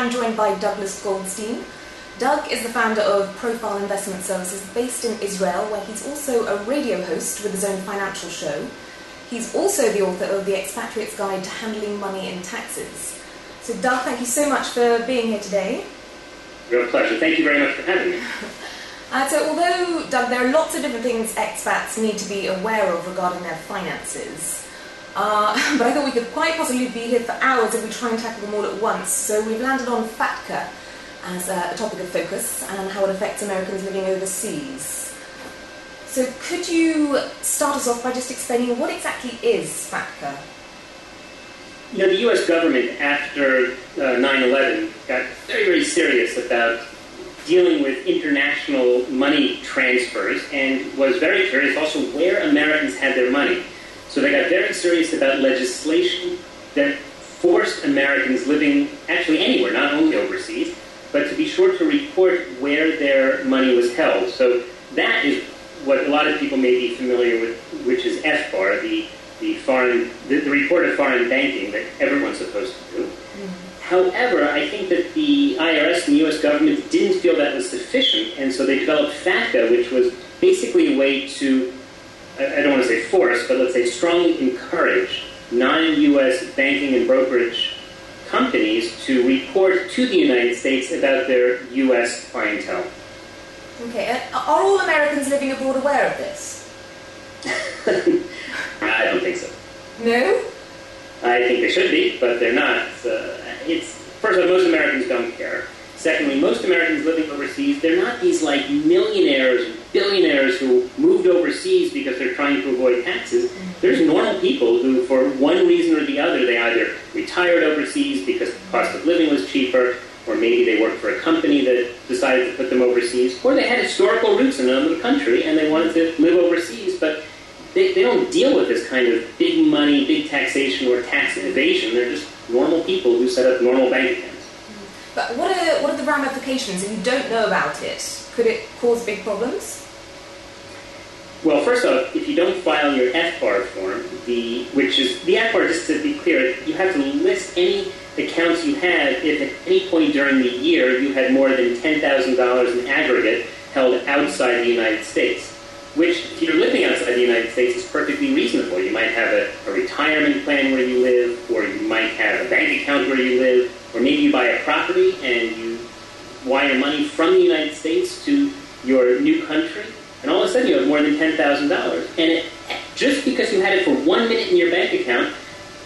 I'm joined by Douglas Goldstein. Doug is the founder of Profile Investment Services based in Israel, where he's also a radio host with his own financial show. He's also the author of The Expatriate's Guide to Handling Money and Taxes. So Doug, thank you so much for being here today. Real pleasure. Thank you very much for having me. So although, Doug, there are lots of different things expats need to be aware of regarding their finances, but I thought we could quite possibly be here for hours if we try and tackle them all at once. So we've landed on FATCA as a topic of focus and how it affects Americans living overseas. So could you start us off by just explaining what exactly is FATCA? You know, the U.S. government, after 9/11, got very, very serious about dealing with international money transfers and was very curious also where Americans had their money. So they got very serious about legislation that forced Americans living actually anywhere, not only overseas, but to be sure to report where their money was held. So that is what a lot of people may be familiar with, which is FBAR, the report of foreign banking that everyone's supposed to do. However, I think that the IRS and the U.S. government didn't feel that was sufficient, and so they developed FATCA, which was basically a way to, I don't want to say force, but let's say strongly encourage non-U.S. banking and brokerage companies to report to the United States about their U.S. clientele. Okay, are all Americans living abroad aware of this? I don't think so. No? I think they should be, but they're not. First of all, most Americans don't care. Secondly, most Americans living overseas, they're not these like millionaires and billionaires who moved overseas because they're trying to avoid taxes. There's normal people who, for one reason or the other, they either retired overseas because the cost of living was cheaper, or maybe they worked for a company that decided to put them overseas, or they had historical roots in another country and they wanted to live overseas, but they don't deal with this kind of big money, big taxation, or tax evasion. They're just normal people who set up normal bank accounts. But what are the ramifications if you don't know about it? Could it cause big problems? Well, first off, if you don't file your FBAR form, the FBAR, just to be clear, you have to list any accounts you have if at any point during the year you had more than $10,000 in aggregate held outside the United States, which, if you're living outside the United States, is perfectly reasonable. You might have a retirement plan where you live, or you might have a bank account where you live, or maybe you buy a property and you wire money from the United States to your new country, and all of a sudden you have more than $10,000. And just because you had it for 1 minute in your bank account,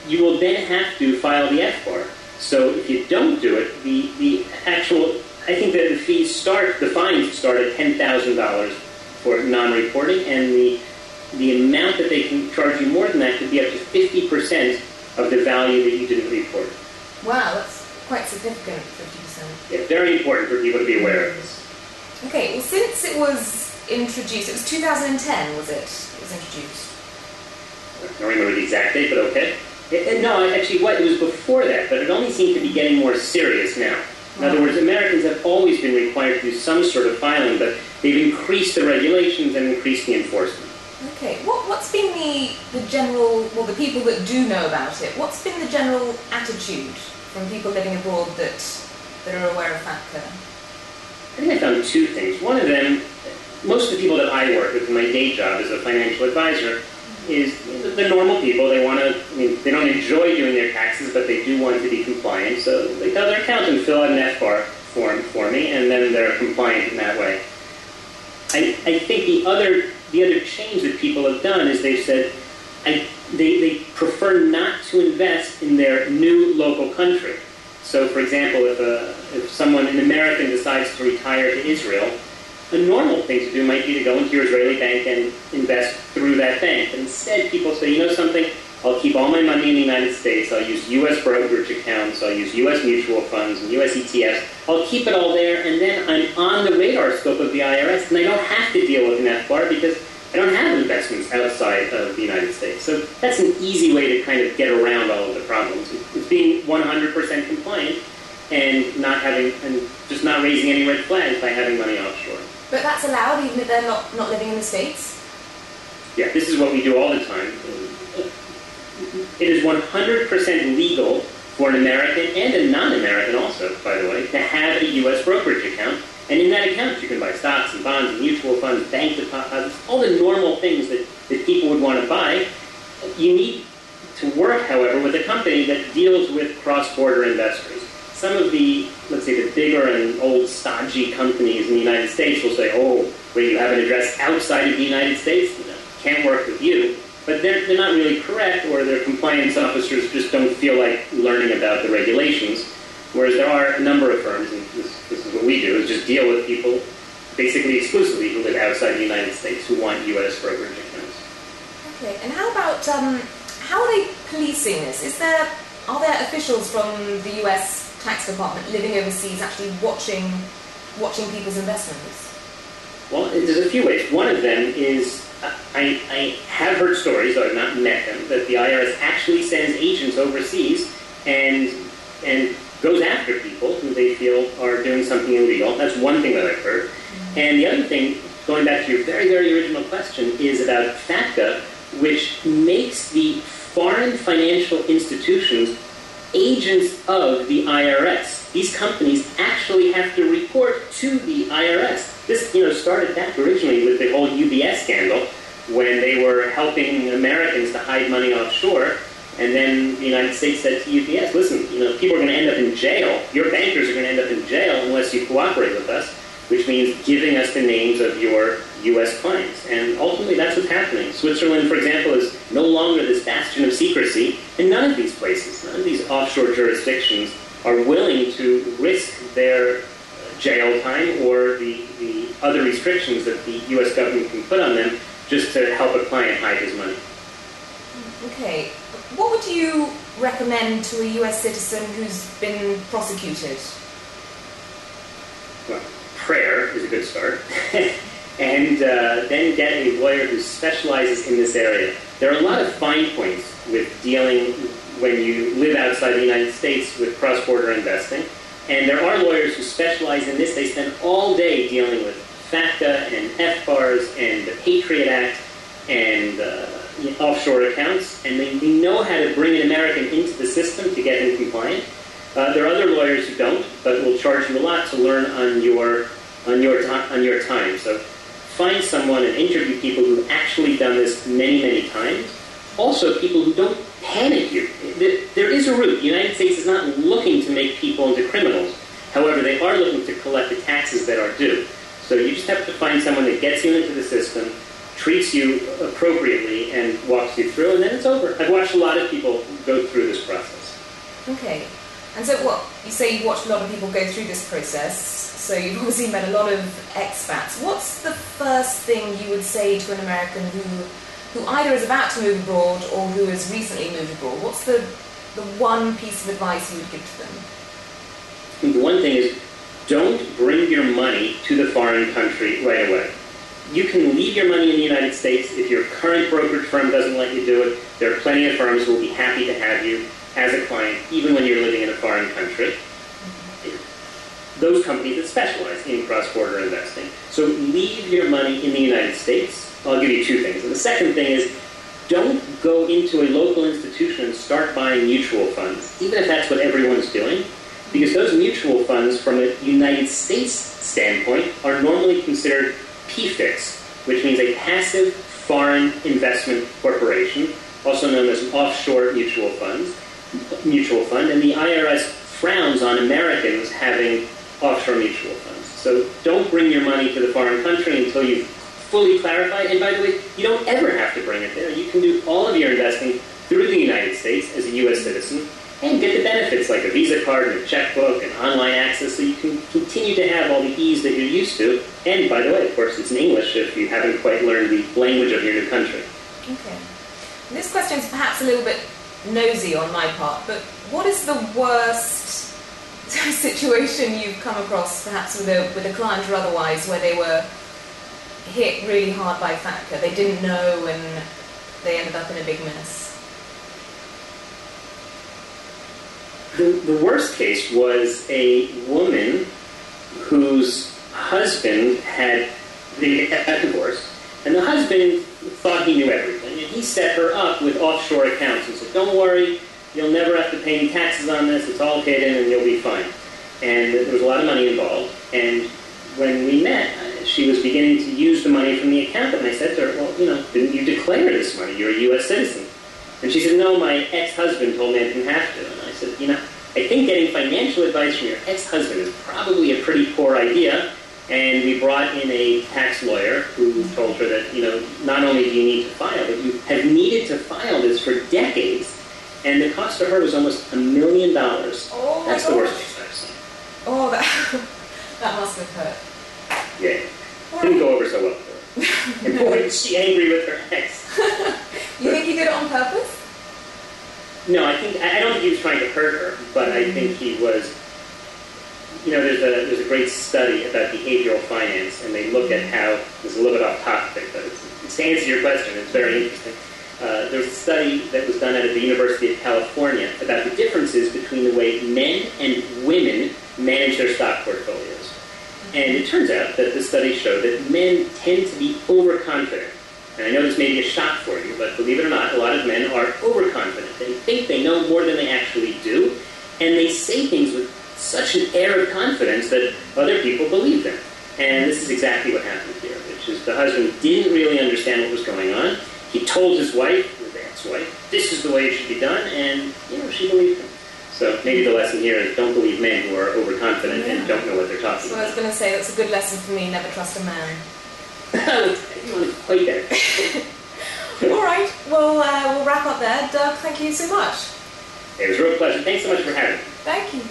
you will then have to file the FBAR. So if you don't do it, I think that the fines start at $10,000 for non-reporting, and the amount that they can charge you more than that could be up to 50% of the value that you didn't report. Wow, that's quite significant, 50%. Yeah, very important for people to be aware of this. Okay, well, since it was introduced, it was 2010, was it? It was introduced. I don't remember the exact date, but okay. It was before that, but it only seemed to be getting more serious now. In other words, Americans have always been required to do some sort of filing, but they've increased the regulations and increased the enforcement. Okay, what's been the people that do know about it, what's been the general attitude from people living abroad that are aware of FATCA? I think I found two things. One of them, most of the people that I work with in my day job as a financial advisor is the normal people. They don't enjoy doing their taxes, but they do want to be compliant. So they tell their accountant, fill out an FBAR form for me, and then they're compliant in that way. I think the other change that people have done is they've said they prefer not to invest in their new local country. So, for example, if an American decides to retire to Israel, a normal thing to do might be to go into your Israeli bank and invest through that bank. But instead, people say, you know something, I'll keep all my money in the United States, I'll use U.S. brokerage accounts, I'll use U.S. mutual funds and U.S. ETFs, I'll keep it all there, and then I'm on the radar scope of the IRS, and I don't have to deal with an FBAR because I don't have investments outside of the United States. So that's an easy way to kind of get around all of the problems. It's being 100% compliant and just not raising any red flags by having money offshore. But that's allowed even if they're not living in the States? Yeah, this is what we do all the time. It is 100% legal for an American and a non-American also, by the way, to have a U.S. brokerage account. And in that account, you can buy stocks and bonds and mutual funds, bank deposits, all the normal things that people would want to buy. You need to work, however, with a company that deals with cross-border investors. Some of the, let's say, the bigger and old stodgy companies in the United States will say, oh, wait, you have an address outside of the United States? Can't work with you. But they're not really correct, or their compliance officers just don't feel like learning about the regulations. Whereas there are a number of firms, and this is what we do, is just deal with people basically exclusively who live outside the United States who want U.S. brokerage accounts. Okay, and how about, how are they policing this? Are there officials from the U.S. tax department living overseas actually watching people's investments? Well, there's a few ways. One of them is, I have heard stories, though I've not met them, that the IRS actually sends agents overseas and goes after people who they feel are doing something illegal. That's one thing that I've heard. And the other thing, going back to your very, very original question, is about FATCA, which makes the foreign financial institutions agents of the IRS. These companies actually have to report to the IRS. This, started back originally with the whole UBS scandal, when they were helping Americans to hide money offshore. And then the United States said to UBS, listen, people are going to end up in jail. Your bankers are going to end up in jail unless you cooperate with us, which means giving us the names of your U.S. clients. And ultimately, that's what's happening. Switzerland, for example, is no longer this bastion of secrecy. And none of these places, none of these offshore jurisdictions are willing to risk their jail time or the other restrictions that the U.S. government can put on them just to help a client hide his money. Okay. What would you recommend to a U.S. citizen who's been prosecuted? Well, prayer is a good start. And then get a lawyer who specializes in this area. There are a lot of fine points with dealing when you live outside the United States with cross-border investing. And there are lawyers who specialize in this. They spend all day dealing with FATCA and FBARs and the Patriot Act and offshore accounts, and they know how to bring an American into the system to get him compliant. There are other lawyers who don't, but will charge you a lot to learn on your time. So find someone and interview people who've actually done this many, many times. Also, people who don't panic you. There is a route. The United States is not looking to make people into criminals. However, they are looking to collect the taxes that are due. So you just have to find someone that gets you into the system, treats you appropriately, and walks you through, and then it's over. I've watched a lot of people go through this process. Okay. And so you say you've watched a lot of people go through this process, so you've obviously met a lot of expats. What's the first thing you would say to an American who either is about to move abroad or who has recently moved abroad? What's the one piece of advice you would give to them? I think the one thing is, don't bring your money to the foreign country right away. You can leave your money in the United States if your current brokerage firm doesn't let you do it. There are plenty of firms who will be happy to have you as a client, even when you're living in a foreign country. Those companies that specialize in cross-border investing. So leave your money in the United States. I'll give you two things. And the second thing is, don't go into a local institution and start buying mutual funds, even if that's what everyone's doing. Because those mutual funds, from a United States standpoint, are normally considered PFICs, which means a passive foreign investment corporation, also known as an offshore mutual fund. And the IRS frowns on Americans having offshore mutual funds. So don't bring your money to the foreign country until you've fully clarified. And by the way, you don't ever have to bring it there. You can do all of your investing through the United States as a U.S. citizen and get the benefits like a Visa card and a checkbook and online access, so you can continue to have all the ease that you're used to. And by the way, of course, it's in English if you haven't quite learned the language of your new country. Okay. This question is perhaps a little bit nosy on my part, but what is the worst situation you've come across, perhaps with a client or otherwise, where they were hit really hard by FATCA? They didn't know and they ended up in a big mess. The worst case was a woman whose husband had a divorce, and the husband thought he knew everything, and he set her up with offshore accounts and said, don't worry, you'll never have to pay any taxes on this. It's all paid in and you'll be fine. And there was a lot of money involved. And when we met, she was beginning to use the money from the account. And I said to her, well, didn't you declare this money? You're a U.S. citizen. And she said, no, my ex-husband told me I didn't have to. And I said, I think getting financial advice from your ex-husband is probably a pretty poor idea. And we brought in a tax lawyer who told her that, not only do you need to file, but you have needed to file this for decades. And the cost to her was almost $1 million. Oh, that's the worst case I've seen. Oh, that must have hurt. Yeah. Didn't go over so well for her. And boy, is she angry with her ex. You think he did it on purpose? No, I don't think he was trying to hurt her, but I think he was. There's a great study about behavioral finance, and they look at how, this is a little bit off topic, but it's to answer your question, it's very interesting. There's a study that was done out of the University of California about the differences between the way men and women manage their stock portfolios. And it turns out that the study showed that men tend to be overconfident. And I know this may be a shock for you, but believe it or not, a lot of men are overconfident. They think they know more than they actually do, and they say things with such an air of confidence that other people believe them. And this is exactly what happened here, which is the husband didn't really understand what was going on. He told his wife, his ex-wife, this is the way it should be done, and she believed him. So maybe the lesson here is don't believe men who are overconfident and don't know what they're talking about. So I was going to say, that's a good lesson for me, never trust a man. You want to quite that. All right, well, we'll wrap up there. Doug, thank you so much. It was a real pleasure. Thanks so much for having me. Thank you.